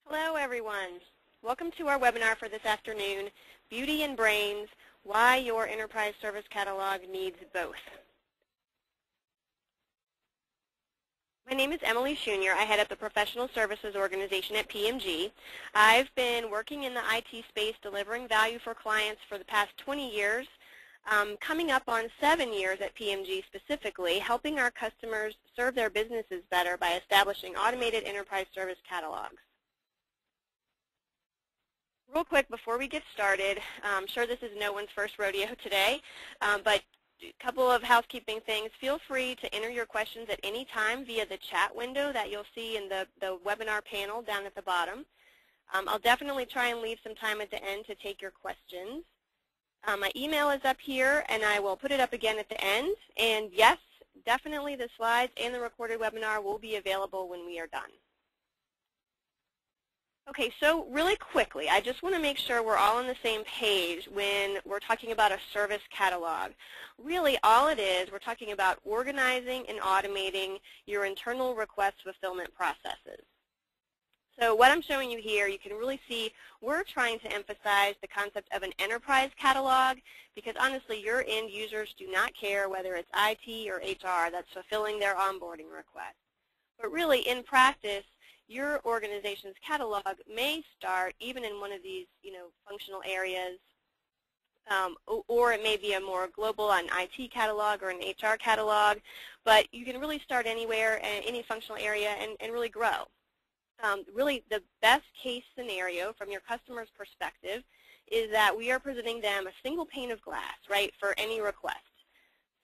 Hello everyone. Welcome to our webinar for this afternoon, Beauty and Brains, Why Your Enterprise Service Catalog Needs Both. My name is Emily Schunior. I head up the Professional Services Organization at PMG. I've been working in the IT space delivering value for clients for the past 20 years, coming up on 7 years at PMG specifically, helping our customers serve their businesses better by establishing automated enterprise service catalogs. Real quick before we get started, I'm sure this is no one's first rodeo today, but a couple of housekeeping things. Feel free to enter your questions at any time via the chat window that you'll see in the webinar panel down at the bottom. I'll definitely try and leave some time at the end to take your questions. My email is up here, and I will put it up again at the end. And yes, definitely the slides and the recorded webinar will be available when we are done. Okay, so really quickly, I just want to make sure we're all on the same page when we're talking about a service catalog. Really, all it is, we're talking about organizing and automating your internal request fulfillment processes. So what I'm showing you here, you can really see we're trying to emphasize the concept of an enterprise catalog because honestly, your end users do not care whether it's IT or HR that's fulfilling their onboarding request. But really, in practice, your organization's catalog may start even in one of these, functional areas, or it may be a more global, an IT catalog or an HR catalog, but you can really start anywhere, any functional area, and really grow. Really, the best case scenario from your customer's perspective is that we are presenting them a single pane of glass, right, for any request.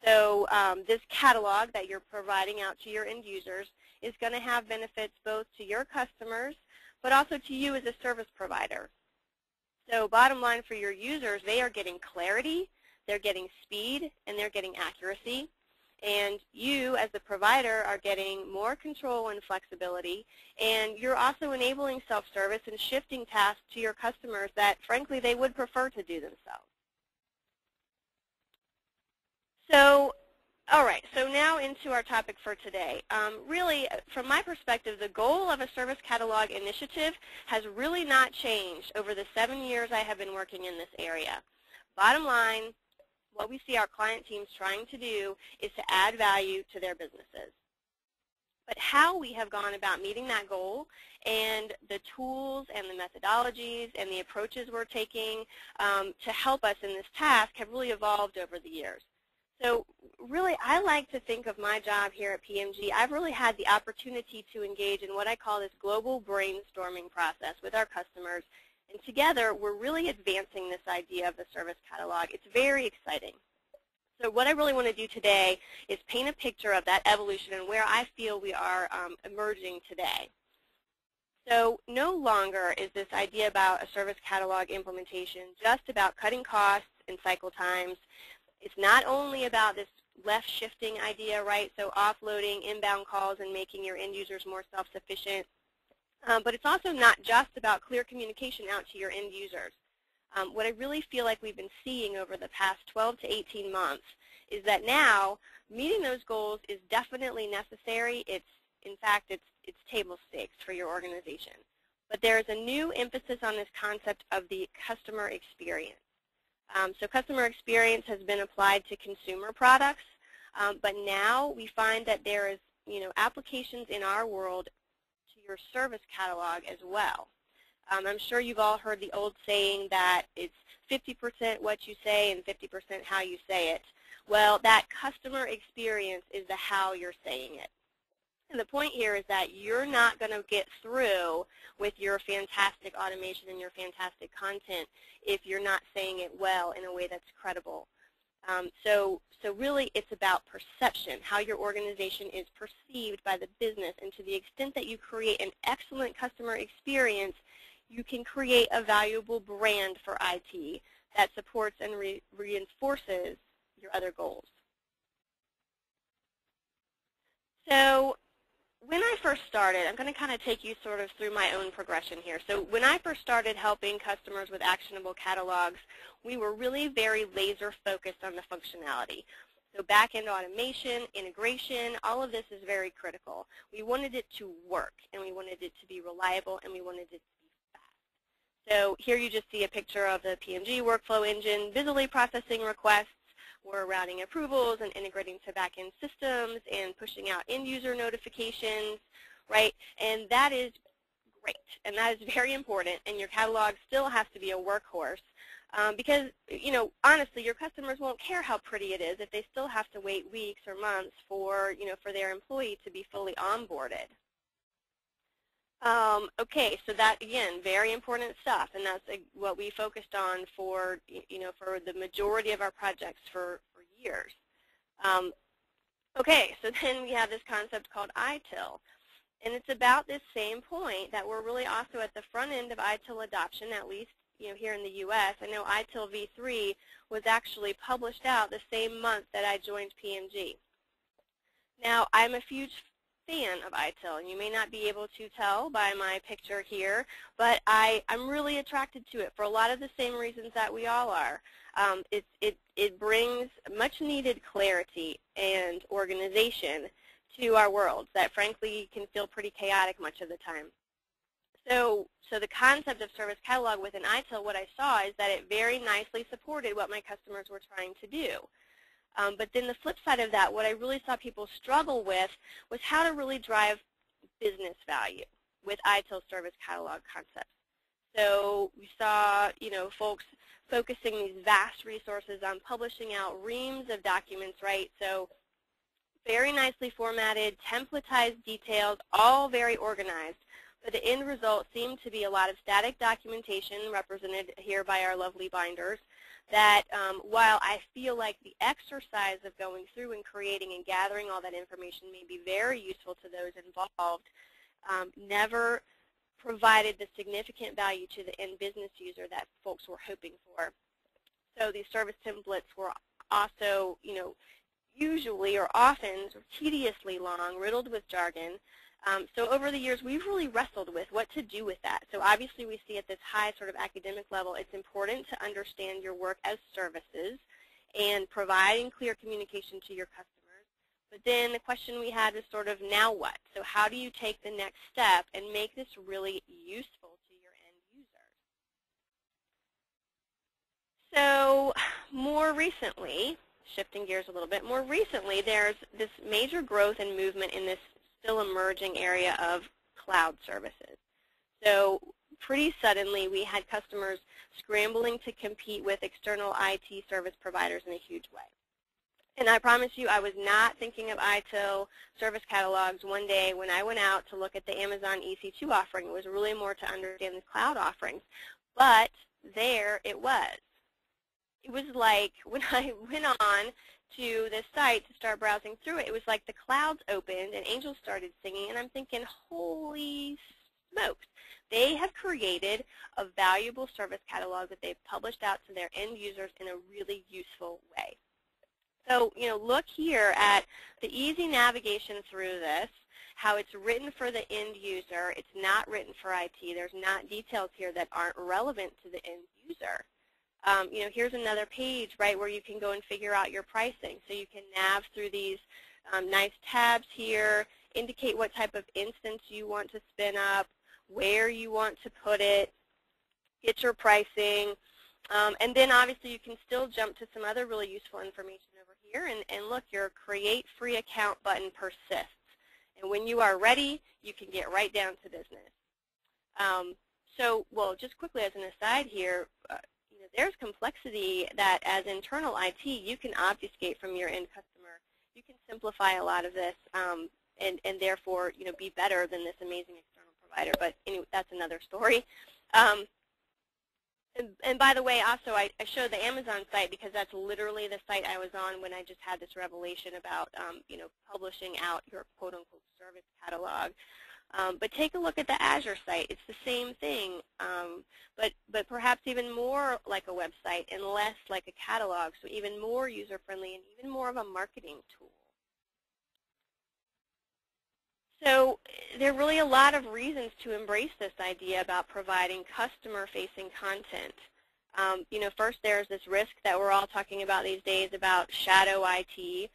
So this catalog that you're providing out to your end users is going to have benefits both to your customers, but also to you as a service provider. So bottom line for your users, they are getting clarity, they're getting speed, and they're getting accuracy. And you, as the provider, are getting more control and flexibility, and you're also enabling self-service and shifting tasks to your customers that, frankly, they would prefer to do themselves. So, all right, so now into our topic for today. Really, from my perspective, the goal of a service catalog initiative has really not changed over the 7 years I have been working in this area. Bottom line, what we see our client teams trying to do is to add value to their businesses. But how we have gone about meeting that goal and the tools and the methodologies and the approaches we're taking to help us in this task have really evolved over the years. So really, I like to think of my job here at PMG. I've really had the opportunity to engage in what I call this global brainstorming process with our customers. And together, we're really advancing this idea of the service catalog. It's very exciting. So what I really want to do today is paint a picture of that evolution and where I feel we are emerging today. So no longer is this idea about a service catalog implementation just about cutting costs and cycle times. It's not only about this left shifting idea, right, so offloading inbound calls and making your end users more self-sufficient, but it's also not just about clear communication out to your end users. What I really feel like we've been seeing over the past 12 to 18 months is that now meeting those goals is definitely necessary. In fact, it's table stakes for your organization. But there is a new emphasis on this concept of the customer experience. So customer experience has been applied to consumer products, but now we find that there is, applications in our world to your service catalog as well. I'm sure you've all heard the old saying that it's 50% what you say and 50% how you say it. Well, that customer experience is the how you're saying it. And the point here is that you're not going to get through with your fantastic automation and your fantastic content if you're not saying it well in a way that's credible. So really it's about perception, how your organization is perceived by the business, and to the extent that you create an excellent customer experience, you can create a valuable brand for IT that supports and reinforces your other goals. So when I first started, I'm going to kind of take you sort of through my own progression here. So when I first started helping customers with actionable catalogs, we were really very laser focused on the functionality. So back-end automation, integration, all of this is very critical. We wanted it to work, and we wanted it to be reliable, and we wanted it to be fast. So here you just see a picture of the PMG workflow engine, busily processing requests. We're routing approvals and integrating to back-end systems and pushing out end-user notifications, right? And that is great, and that is very important, and your catalog still has to be a workhorse. Because, honestly, your customers won't care how pretty it is if they still have to wait weeks or months for, for their employee to be fully onboarded. Okay, so that, again, very important stuff, and that's what we focused on for, for the majority of our projects for years. Okay, so then we have this concept called ITIL. And it's about this same point that we're really also at the front end of ITIL adoption, at least here in the U.S. I know ITIL v3 was actually published out the same month that I joined PMG. Now, I'm a huge fan of ITIL, and you may not be able to tell by my picture here, but I'm really attracted to it for a lot of the same reasons that we all are. It brings much-needed clarity and organization to our world that, frankly, can feel pretty chaotic much of the time. So the concept of service catalog within ITIL, what I saw is that it very nicely supported what my customers were trying to do. But then the flip side of that, what I really saw people struggle with was how to really drive business value with ITIL service catalog concepts. So we saw, folks focusing these vast resources on publishing out reams of documents, right? So very nicely formatted, templatized details, all very organized. But the end result seemed to be a lot of static documentation represented here by our lovely binders that while I feel like the exercise of going through and creating and gathering all that information may be very useful to those involved, never provided the significant value to the end business user that folks were hoping for. So these service templates were also, usually or often tediously long, riddled with jargon. So over the years, we've really wrestled with what to do with that. So obviously, we see at this high sort of academic level, it's important to understand your work as services and providing clear communication to your customers. But then the question we had was sort of, now what? So how do you take the next step and make this really useful to your end users? So more recently, shifting gears a little bit, more recently there's this major growth and movement in this still emerging area of cloud services. So pretty suddenly we had customers scrambling to compete with external IT service providers in a huge way. And I promise you, I was not thinking of ITIL service catalogs one day when I went out to look at the Amazon EC2 offering. It was really more to understand the cloud offerings. But there it was. It was like when I went on to the site to start browsing through it, it was like the clouds opened and angels started singing, and I'm thinking, holy smokes. They have created a valuable service catalog that they've published out to their end users in a really useful way. So, look here at the easy navigation through this, how it's written for the end user. It's not written for IT. There's not details here that aren't relevant to the end user. Here's another page, right, where you can go and figure out your pricing. So you can nav through these nice tabs here, indicate what type of instance you want to spin up, where you want to put it, get your pricing, and then obviously you can still jump to some other really useful information over here. And look, your Create Free Account button persists. And when you are ready, you can get right down to business. Well, just quickly as an aside here, there's complexity that as internal IT you can obfuscate from your end customer. You can simplify a lot of this and therefore be better than this amazing external provider. But anyway, that's another story. And by the way, also I showed the Amazon site because that's literally the site I was on when I just had this revelation about publishing out your quote-unquote service catalog. But take a look at the Azure site. It's the same thing, but perhaps even more like a website and less like a catalog, so even more user-friendly and even more of a marketing tool. So there are really a lot of reasons to embrace this idea about providing customer-facing content. First there's this risk that we're all talking about these days about shadow IT.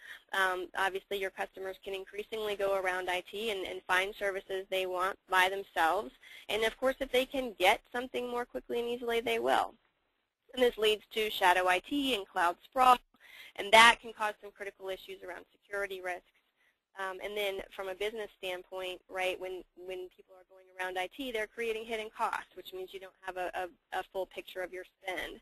Obviously, your customers can increasingly go around IT and find services they want by themselves. And, of course, if they can get something more quickly and easily, they will. And this leads to shadow IT and cloud sprawl, and that can cause some critical issues around security risks. And then from a business standpoint, right, when people are going around IT, they're creating hidden costs, which means you don't have a full picture of your spend.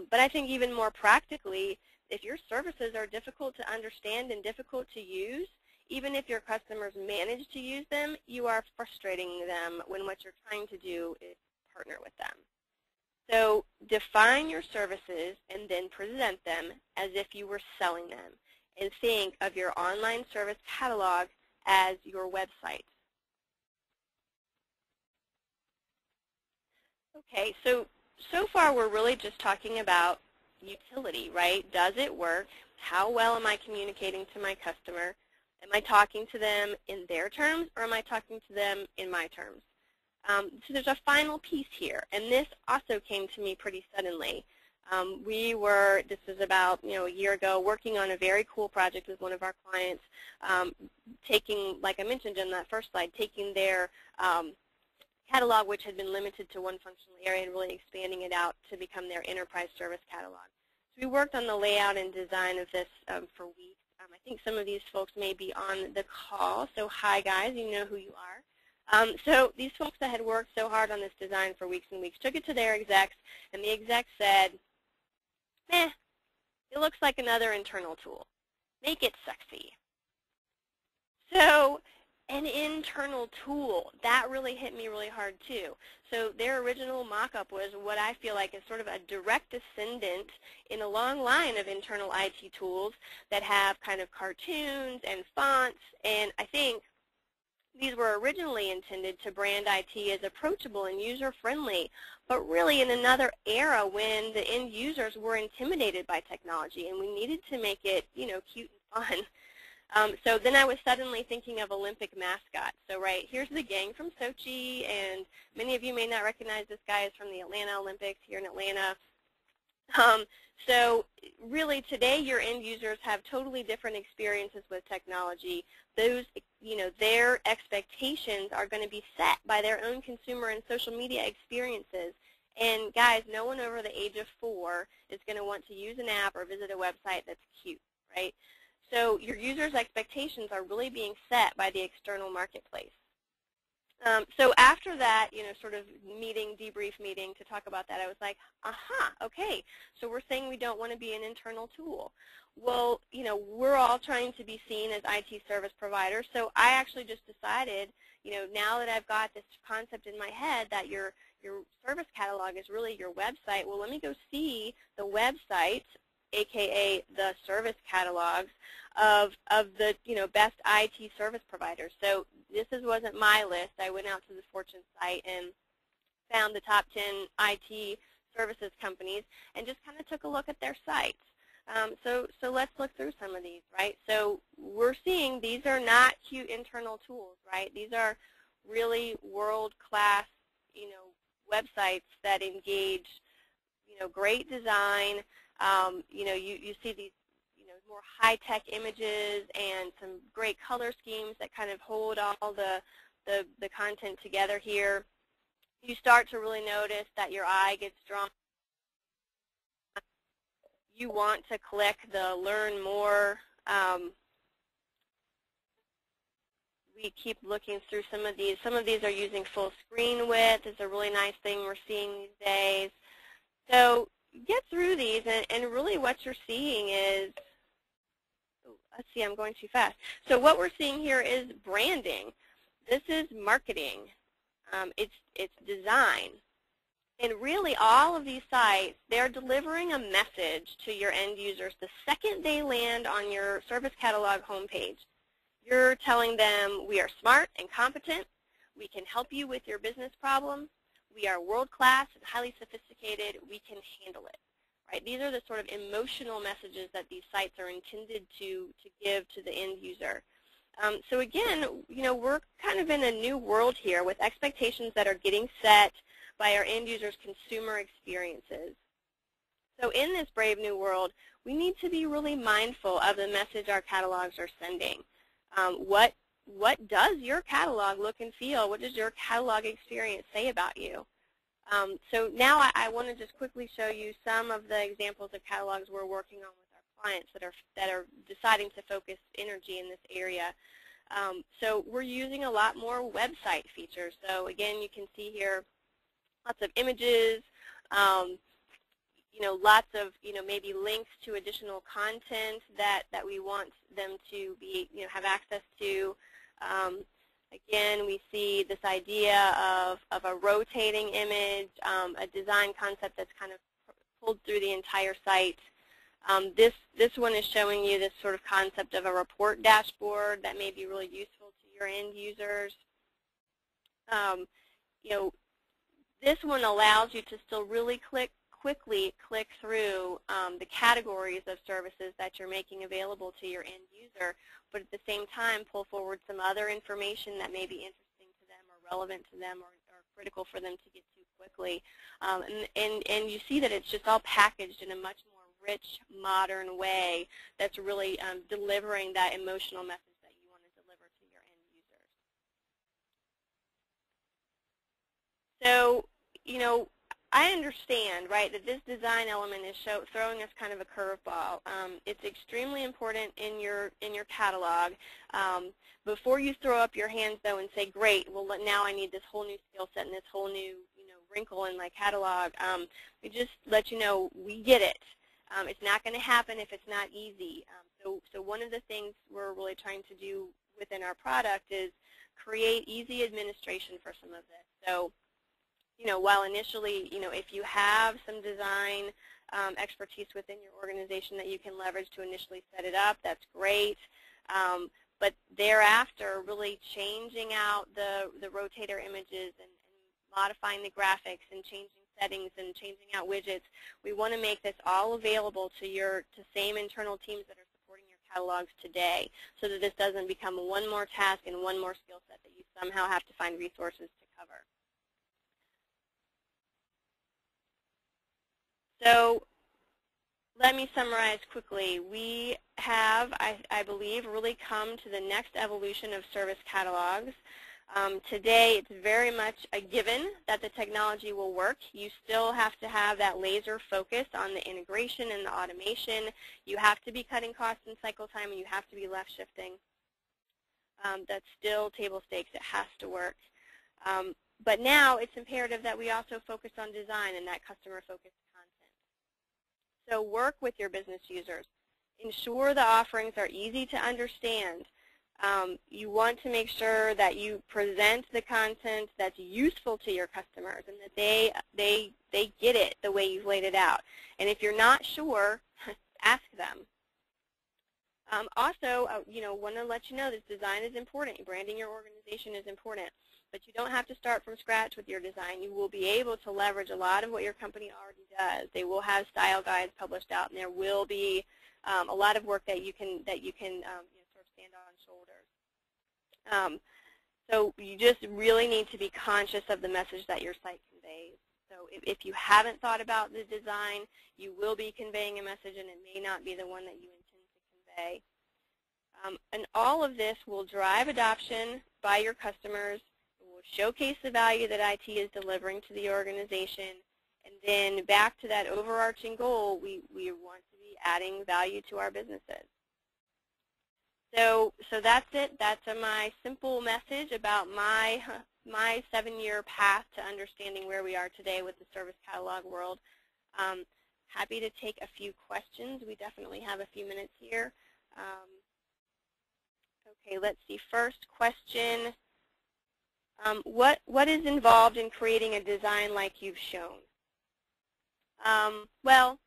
But I think even more practically, if your services are difficult to understand and difficult to use, even if your customers manage to use them, you are frustrating them when what you're trying to do is partner with them. So define your services and then present them as if you were selling them. And think of your online service catalog as your website. Okay, so far we're really just talking about utility, right? Does it work? How well am I communicating to my customer? Am I talking to them in their terms, or am I talking to them in my terms? So there's a final piece here, and this also came to me pretty suddenly. This was about a year ago, working on a very cool project with one of our clients, taking, like I mentioned in that first slide, taking their catalog, which had been limited to one functional area, and really expanding it out to become their enterprise service catalog. So we worked on the layout and design of this for weeks. I think some of these folks may be on the call, so hi guys, you know who you are. So these folks that had worked so hard on this design for weeks and weeks took it to their execs, and the execs said, it looks like another internal tool. Make it sexy. So an internal tool, that really hit me really hard too. So their original mock-up was what I feel like is sort of a direct descendant in a long line of internal IT tools that have kind of cartoons and fonts, and I think these were originally intended to brand IT as approachable and user-friendly, but really in another era when the end users were intimidated by technology and we needed to make it, cute and fun. So then I was suddenly thinking of Olympic mascots. So here's the gang from Sochi, and many of you may not recognize this guy is from the Atlanta Olympics here in Atlanta. So really today your end users have totally different experiences with technology. Those, their expectations are going to be set by their own consumer and social media experiences. And guys, no one over the age of 4 is going to want to use an app or visit a website that's cute, right? So your users' expectations are really being set by the external marketplace. So after that, sort of debrief meeting to talk about that, I was like, aha, okay, so we're saying we don't want to be an internal tool. Well, we're all trying to be seen as IT service providers, so I actually just decided, now that I've got this concept in my head that your service catalog is really your website, well, let me go see the website, aka the service catalogs of the best IT service providers. So this wasn't my list. I went out to the Fortune site and found the top 10 IT services companies and just kind of took a look at their sites. So let's look through some of these, right? So we're seeing these are not cute internal tools, right? These are really world-class, websites that engage, great design. You see these, more high-tech images and some great color schemes that kind of hold all the content together here. You start to really notice that your eye gets drawn. You want to click the Learn More. We keep looking through some of these. Some of these are using full screen width. It's a really nice thing we're seeing these days. So get through these, and really what you're seeing is, let's see, I'm going too fast. So what we're seeing here is branding. This is marketing. It's design. And really all of these sites, they're delivering a message to your end users the second they land on your service catalog homepage. You're telling them we are smart and competent. We can help you with your business problem. We are world-class and highly sophisticated. We can handle it. Right? These are the sort of emotional messages that these sites are intended to give to the end user. So again, we're kind of in a new world here with expectations that are getting set by our end users' consumer experiences. So in this brave new world, we need to be really mindful of the message our catalogs are sending. What does your catalog look and feel? What does your catalog experience say about you? So now I want to just quickly show you some of the examples of catalogs we're working on with our clients that are deciding to focus energy in this area. So we're using a lot more website features. So again, you can see here lots of images, lots of, maybe links to additional content that we want them to be, have access to. Again, we see this idea of a rotating image, a design concept that's kind of pulled through the entire site. This one is showing you this sort of concept of a report dashboard that may be really useful to your end users. This one allows you to still really quickly click through the categories of services that you're making available to your end user, but at the same time pull forward some other information that may be interesting to them or relevant to them or critical for them to get to quickly. And you see that it's just all packaged in a much more rich, modern way that's really delivering that emotional message that you want to deliver to your end users. So, I understand, right, that this design element is throwing us kind of a curveball. It's extremely important in your catalog. Before you throw up your hands, though, and say, great, well, now I need this whole new skill set and this whole new, wrinkle in my catalog, we just let you know we get it. It's not going to happen if it's not easy. So one of the things we're really trying to do within our product is create easy administration for some of this. So, while initially, if you have some design expertise within your organization that you can leverage to initially set it up, that's great. But thereafter, really changing out the rotator images and modifying the graphics and changing settings and changing out widgets, we want to make this all available to same internal teams that are supporting your catalogs today, so that this doesn't become one more task and one more skill set that you somehow have to find resources to cover. So let me summarize quickly. We have, I believe, really come to the next evolution of service catalogs. Today, it's very much a given that the technology will work. You still have to have that laser focus on the integration and the automation. You have to be cutting costs and cycle time, and you have to be left shifting. That's still table stakes. It has to work. But now it's imperative that we also focus on design and that customer-focused content. So work with your business users. Ensure the offerings are easy to understand. You want to make sure that you present the content that's useful to your customers and that they get it the way you've laid it out. And if you're not sure, ask them. Also, want to let you know this design is important. Branding your organization is important. But you don't have to start from scratch with your design. You will be able to leverage a lot of what your company already does. They will have style guides published out, and there will be a lot of work that you can sort of stand on shoulders. So you just really need to be conscious of the message that your site conveys. So if you haven't thought about the design, you will be conveying a message, and it may not be the one that you intend to convey. And all of this will drive adoption by your customers. Showcase the value that IT is delivering to the organization, and then back to that overarching goal, we want to be adding value to our businesses. So that's it. That's my simple message about my 7-year path to understanding where we are today with the service catalog world. Happy to take a few questions. We definitely have a few minutes here. Okay, let's see. First question. What is involved in creating a design like you've shown? Well,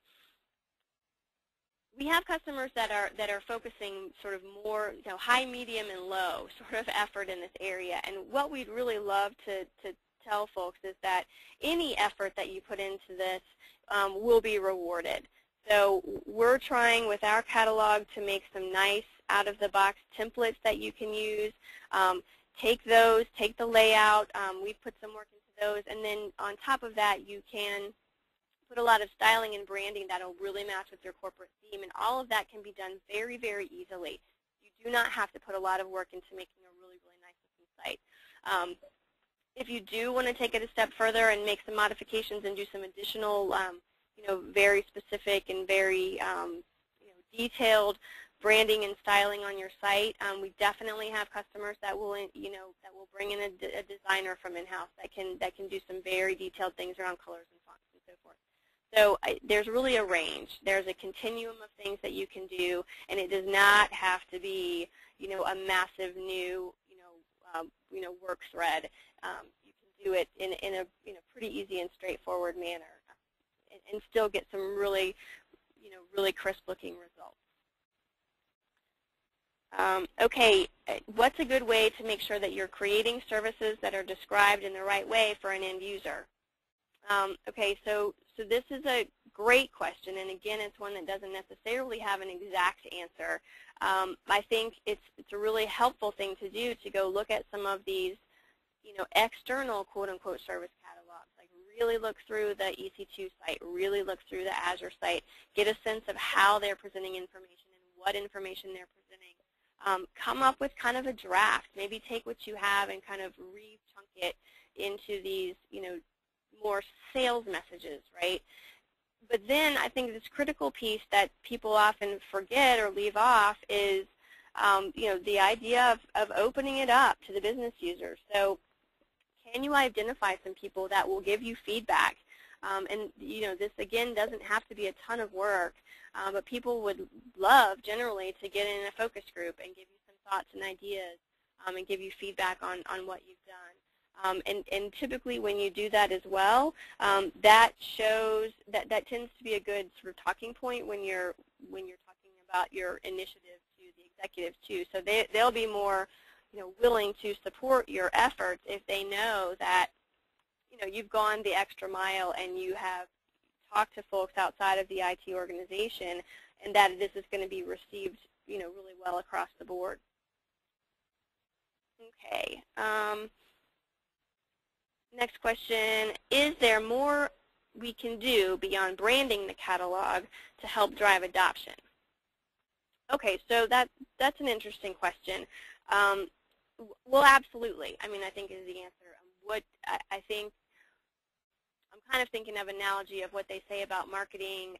we have customers that are focusing sort of more, high, medium, and low sort of effort in this area. And what we'd really love to tell folks is that any effort that you put into this will be rewarded. So we're trying with our catalog to make some nice out-of-the-box templates that you can use. Take those, take the layout. We've put some work into those, and then on top of that, you can put a lot of styling and branding that will really match with your corporate theme, and all of that can be done very, very easily. You do not have to put a lot of work into making a really, really nice looking site. If you do want to take it a step further and make some modifications and do some additional, very specific and very, detailed branding and styling on your site, we definitely have customers that will, that will bring in a designer from in-house that can do some very detailed things around colors and fonts and so forth. So there's really a range. There's a continuum of things that you can do, and it does not have to be, a massive new, work thread. You can do it in a pretty easy and straightforward manner, and still get some really, really crisp-looking results. Okay, what's a good way to make sure that you're creating services that are described in the right way for an end user? Okay, so this is a great question, and again, it's one that doesn't necessarily have an exact answer. I think it's a really helpful thing to do to go look at some of these, external quote-unquote service catalogs. Like really look through the EC2 site, really look through the Azure site, get a sense of how they're presenting information and what information they're presenting. Come up with kind of a draft. Maybe take what you have and kind of re-chunk it into these, more sales messages, right? But then I think this critical piece that people often forget or leave off is, the idea of opening it up to the business users. So can you identify some people that will give you feedback? And, this, again, doesn't have to be a ton of work, but people would love, generally, to get in a focus group and give you some thoughts and ideas and give you feedback on what you've done. And typically when you do that as well, that shows that tends to be a good sort of talking point when you're talking about your initiative to the executives too. So they'll be more willing to support your efforts if they know that you've gone the extra mile and you have talked to folks outside of the IT organization, and that this is going to be received really well across the board. Okay. Next question, is there more we can do beyond branding the catalog to help drive adoption? Okay, so that's an interesting question. Well, absolutely. I mean, I think is the answer. What I think, I'm kind of thinking of an analogy of what they say about marketing.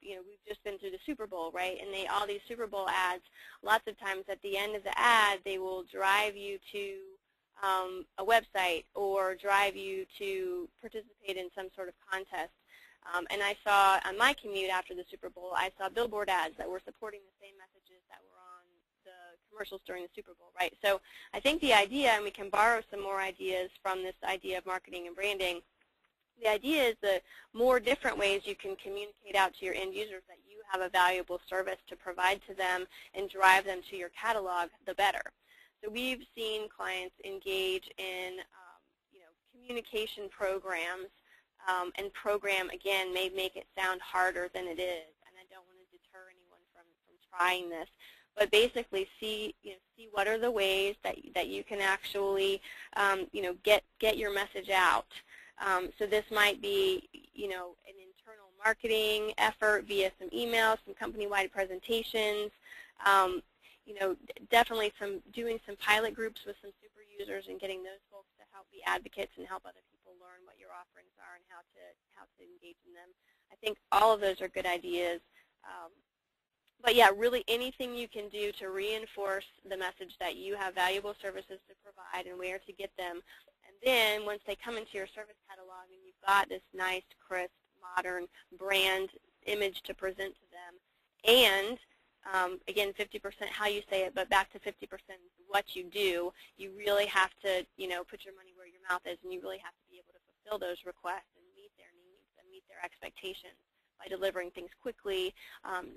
We've just been through the Super Bowl, right? And all these Super Bowl ads, lots of times at the end of the ad, they will drive you to a website or drive you to participate in some sort of contest. And I saw on my commute after the Super Bowl, I saw billboard ads that were supporting the same messages that were on the commercials during the Super Bowl, right? So I think the idea, and we can borrow some more ideas from this idea of marketing and branding, the idea is the more different ways you can communicate out to your end users that you have a valuable service to provide to them and drive them to your catalog, the better. So we've seen clients engage in communication programs, and program, again, may make it sound harder than it is, and I don't want to deter anyone from trying this. But basically, see what are the ways that you can actually get your message out. So this might be an internal marketing effort via some emails, some company-wide presentations. Definitely doing some pilot groups with some super users and getting those folks to help be advocates and help other people learn what your offerings are and how to engage in them. I think all of those are good ideas. But yeah, really anything you can do to reinforce the message that you have valuable services to provide and where to get them. And then once they come into your service catalog and you've got this nice, crisp, modern brand image to present to them, and again, 50% how you say it, but back to 50% what you do, you really have to, put your money where your mouth is, and you really have to be able to fulfill those requests and meet their needs and meet their expectations by delivering things quickly,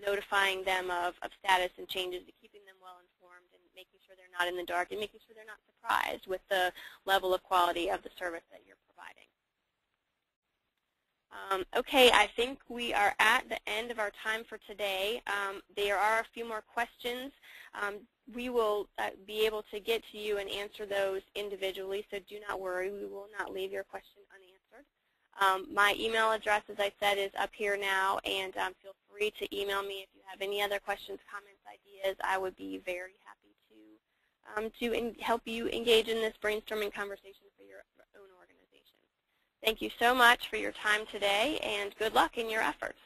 notifying them of status and changes, and keeping them well informed, and making sure they're not in the dark, and making sure they're not surprised with the level of quality of the service that you're providing. Okay, I think we are at the end of our time for today. There are a few more questions. We will be able to get to you and answer those individually, so do not worry. We will not leave your question unanswered. My email address, as I said, is up here now, and feel free to email me if you have any other questions, comments, ideas. I would be very happy to help you engage in this brainstorming conversation for your own organization. Thank you so much for your time today, and good luck in your efforts.